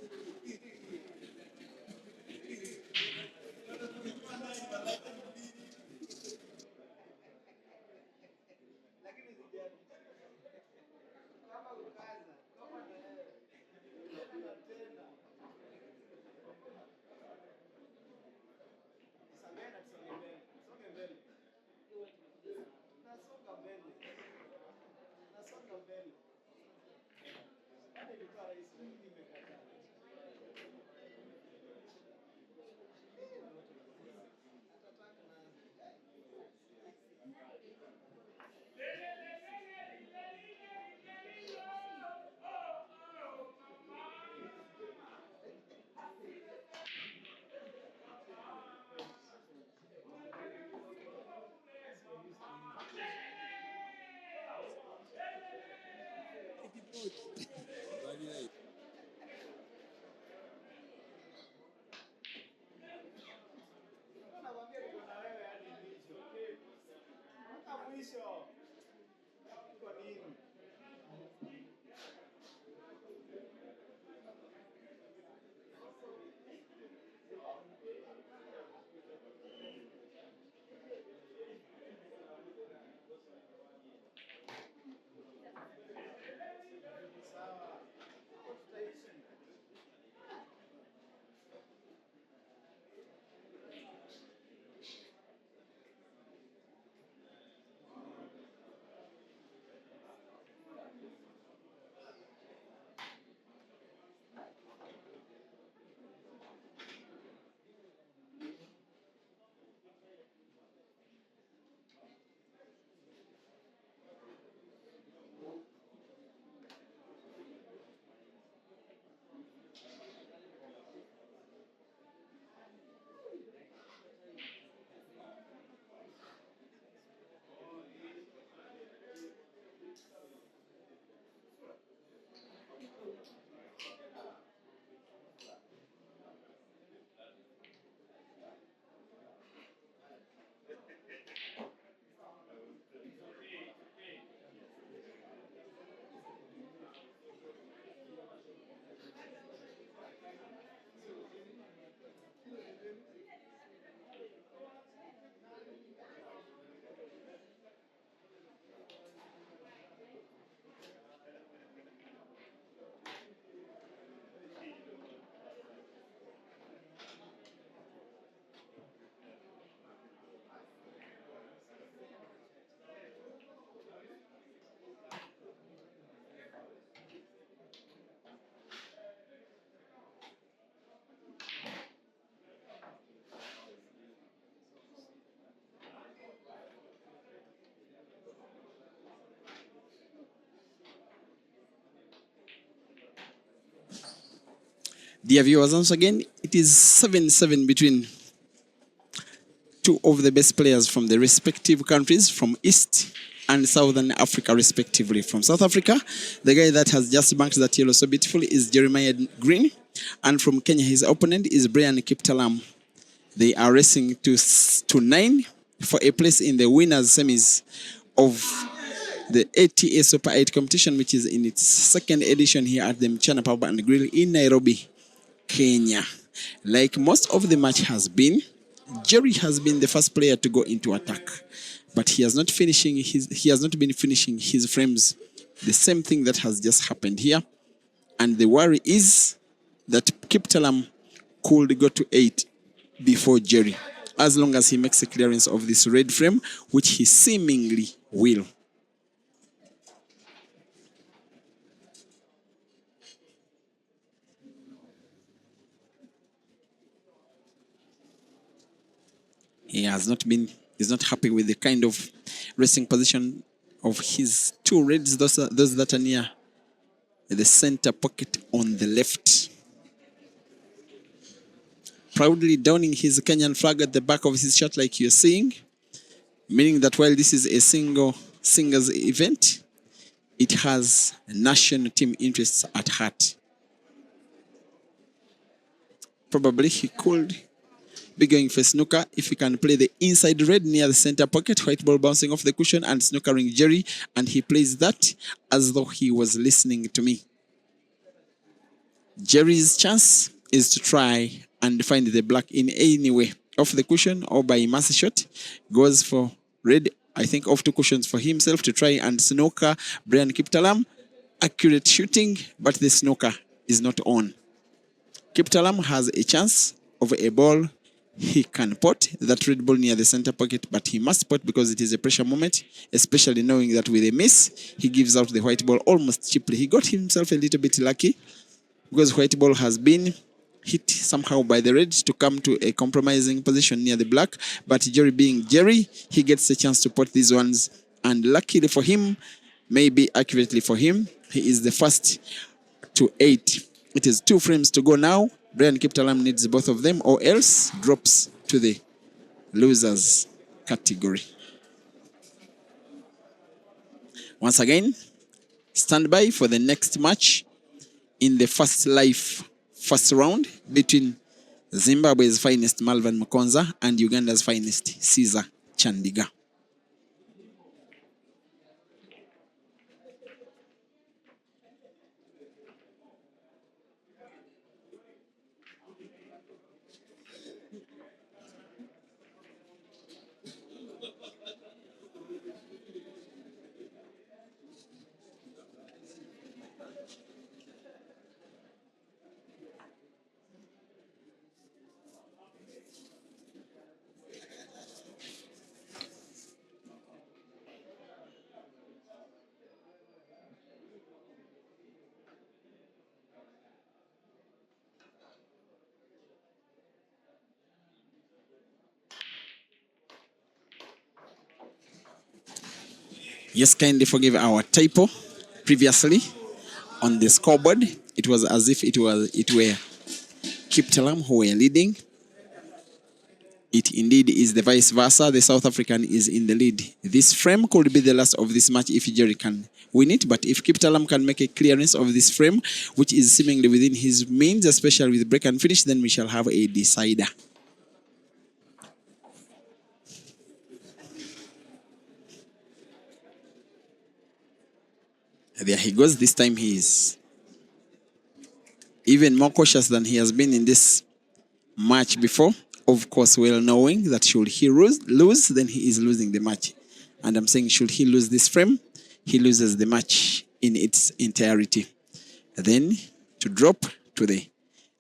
Dear viewers, once again, it is 7-7 between two of the best players from the respective countries from East and Southern Africa, respectively. From South Africa, the guy that has just banked that yellow so beautifully is Jeremiah Green. And from Kenya, his opponent is Brian Kiptalam. They are racing to 9 for a place in the winners' semis of the ATA Super 8 competition, which is in its second edition here at the Mchana Pub and Grill in Nairobi, Kenya. Like most of the match has been, Jerry has been the first player to go into attack, but he has not been finishing his frames. The same thing that has just happened here, and the worry is that Kiptalam could go to 8 before Jerry, as long as he makes a clearance of this red frame, which he seemingly will. He's not happy with the kind of racing position of his two reds, those that are near the center pocket on the left. Proudly donning his Kenyan flag at the back of his shirt like you're seeing, meaning that while this is a single singers event, it has national team interests at heart. Probably he could be going for snooker if he can play the inside red near the center pocket, white ball bouncing off the cushion and snookering Jerry, and he plays that as though he was listening to me. Jerry's chance is to try and find the black in any way, off the cushion or by mass shot. Goes for red, I think off two cushions for himself to try and snooker Brian Kiptalam. Accurate shooting, but the snooker is not on. Kiptalam has a chance of a ball. He can pot that red ball near the center pocket, but he must pot because it is a pressure moment, especially knowing that with a miss, he gives out the white ball almost cheaply. He got himself a little bit lucky because white ball has been hit somehow by the red to come to a compromising position near the black. But Jerry being Jerry, he gets a chance to pot these ones. And luckily for him, maybe accurately for him, he is the first to 8. It is 2 frames to go now. Brian Kiptalam needs both of them or else drops to the losers category. Once again, stand by for the next match in the first round between Zimbabwe's finest Malvan Mukonza and Uganda's finest Caesar Chandiga. Yes, kindly forgive our typo. Previously, on the scoreboard, it was as if it were Kiptalam who were leading. It indeed is the vice versa. The South African is in the lead. This frame could be the last of this match if Jerry can win it. But if Kiptalam can make a clearance of this frame, which is seemingly within his means, especially with break and finish, then we shall have a decider. There he goes. This time he is even more cautious than he has been in this match before. Of course, well knowing that should he lose, then he is losing the match. And I'm saying should he lose this frame, he loses the match in its entirety. Then to drop to the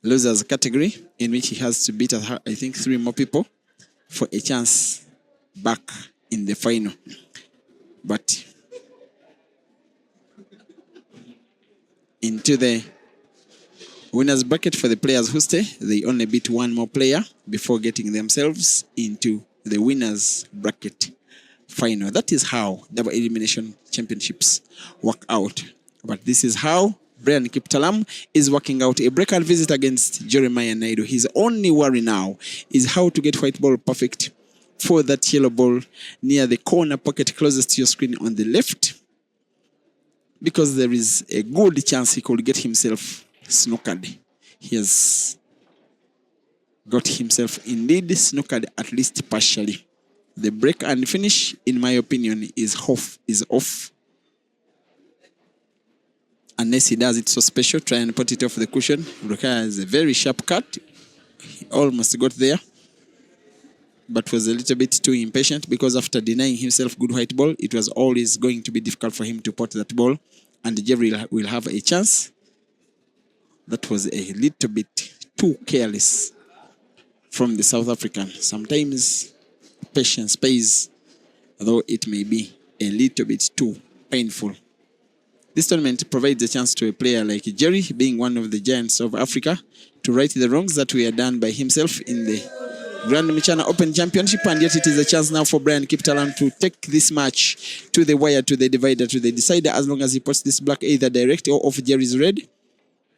losers category, in which he has to beat, I think, 3 more people for a chance back in the final. But into the winners bracket for the players who stay, they only beat 1 more player before getting themselves into the winners bracket final. That is how double elimination championships work out. But this is how Brian Kiptalam is working out a breakout visit against Jeremiah Naidu. His only worry now is how to get white ball perfect for that yellow ball near the corner pocket closest to your screen on the left, because there is a good chance he could get himself snookered. He has got himself indeed snookered, at least partially. The break and finish, in my opinion, is off. Unless he does it so special, try and put it off the cushion. Requires a very sharp cut. He almost got there, but was a little bit too impatient, because after denying himself good white ball, it was always going to be difficult for him to pot that ball, and Jerry will have a chance. That was a little bit too careless from the South African. Sometimes patience pays, though it may be a little bit too painful. This tournament provides a chance to a player like Jerry, being one of the giants of Africa, to right the wrongs that were done by himself in the Grand Michana Open Championship, and yet it is a chance now for Brian Kiptalam to take this match to the wire, to the divider, to the decider, as long as he puts this black either direct or off Jerry's red.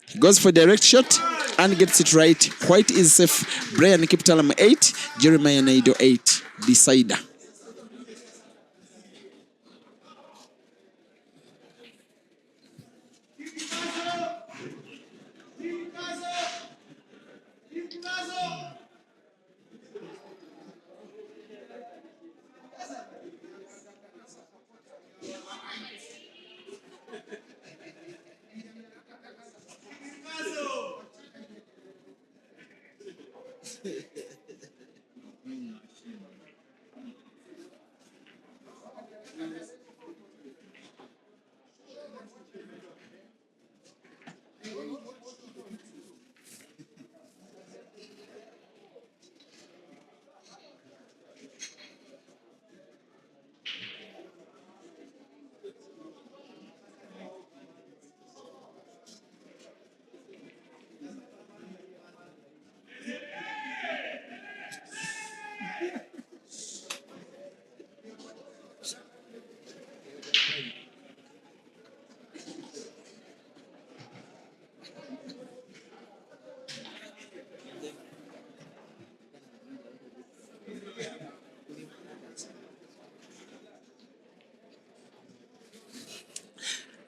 He goes for direct shot and gets it right. White is safe. Brian Kiptalam 8, Jeremiah Naido 8, decider.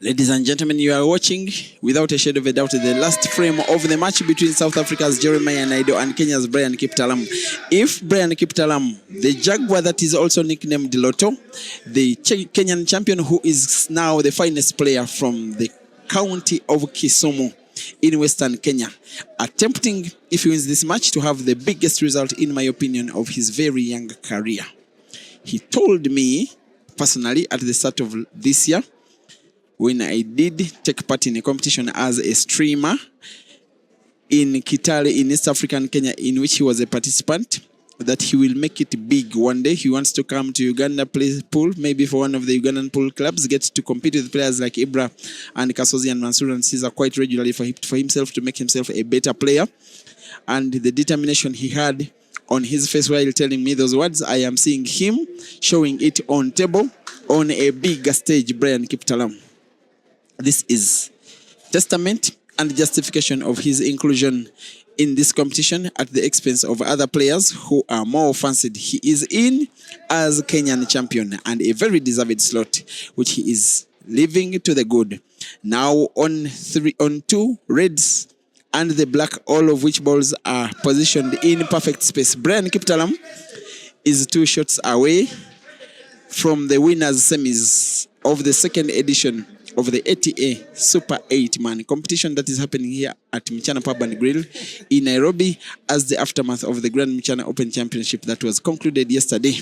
Ladies and gentlemen, you are watching, without a shadow of a doubt, the last frame of the match between South Africa's Jeremiah Naido and Kenya's Brian Kiptalam. If Brian Kiptalam, the Jaguar that is also nicknamed Lotto, the Kenyan champion who is now the finest player from the county of Kisumu in Western Kenya, attempting, if he wins this match, to have the biggest result, in my opinion, of his very young career. He told me personally at the start of this year, when I did take part in a competition as a streamer in Kitale in East African Kenya, in which he was a participant, that he will make it big one day. He wants to come to Uganda, play pool, maybe for one of the Ugandan pool clubs, get to compete with players like Ibra and Kasozi and Mansour and Caesar quite regularly for himself to make himself a better player. And the determination he had on his face while telling me those words, I am seeing him showing it on table on a bigger stage, Brian Kiptalam. This is testament and justification of his inclusion in this competition at the expense of other players who are more fancied. He is in as Kenyan champion and a very deserved slot, which he is leaving to the good. Now on 2 reds and the black, all of which balls are positioned in perfect space. Brian Kiptalam is 2 shots away from the winners semis of the second edition of the ATA Super 8-man competition that is happening here at Michana Pub and Grill in Nairobi as the aftermath of the Grand Michana Open Championship that was concluded yesterday.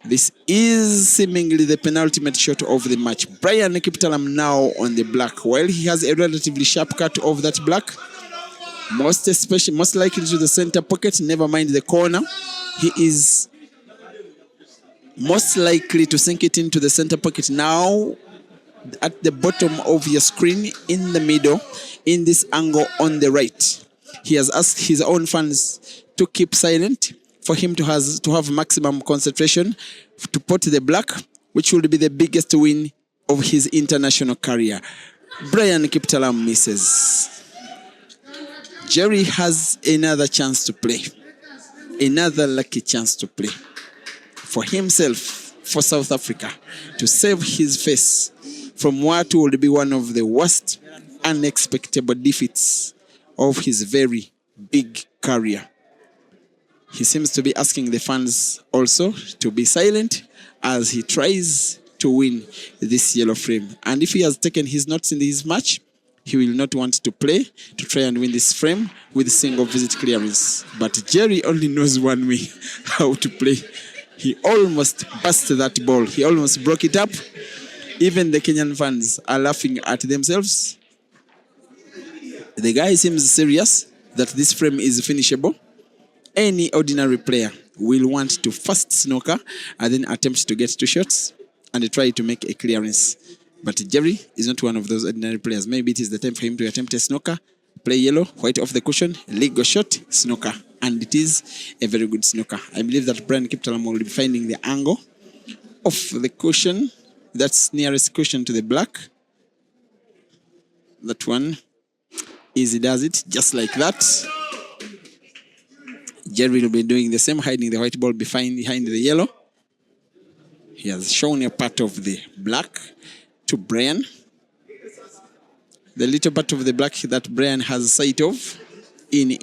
This is seemingly the penultimate shot of the match. Brian Kiptalam now on the black. While he has a relatively sharp cut of that black, most likely to the center pocket, never mind the corner, he is most likely to sink it into the center pocket. Now at the bottom of your screen, in the middle, in this angle on the right, he has asked his own fans to keep silent for him to have maximum concentration to put the black, which will be the biggest win of his international career. Brian Kiptalam misses. Jerry has another chance to play, another lucky chance to play for himself, for South Africa, to save his face from what would be one of the worst unexpected defeats of his very big career. He seems to be asking the fans also to be silent as he tries to win this yellow frame. And if he has taken his notes in his match, he will not want to play to try and win this frame with single visit clearance. But Jerry only knows one way how to play. He almost busted that ball. He almost broke it up. Even the Kenyan fans are laughing at themselves. The guy seems serious that this frame is finishable. Any ordinary player will want to first snooker and then attempt to get 2 shots and try to make a clearance. But Jerry is not one of those ordinary players. Maybe it is the time for him to attempt a snooker, play yellow, white off the cushion, legal shot, snooker, and it is a very good snooker. I believe that Brian Kiptalam will be finding the angle of the cushion that's nearest cushion to the black. That one, easy does it, just like that. Jerry will be doing the same, hiding the white ball behind the yellow. He has shown a part of the black to Brian. The little part of the black that Brian has sight of, in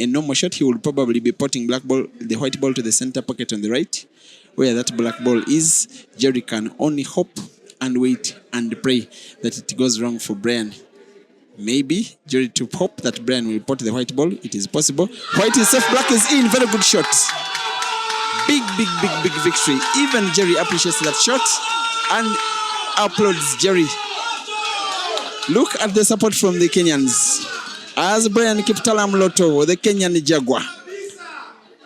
a normal shot, he will probably be potting the white ball to the center pocket on the right, where that black ball is. Jerry can only hope and wait and pray that it goes wrong for Brian. Maybe Jerry to hope that Brian will pot the white ball. It is possible. White is safe, black is in. Very good shot. Big victory. Even Jerry appreciates that shot and applauds Jerry. Look at the support from the Kenyans. As Brian Kiptalam Lotto, the Kenyan Jaguar,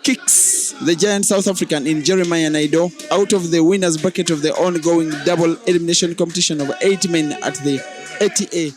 kicks the giant South African in Jeremiah Naido out of the winner's bracket of the ongoing double elimination competition of 8 men at the ATA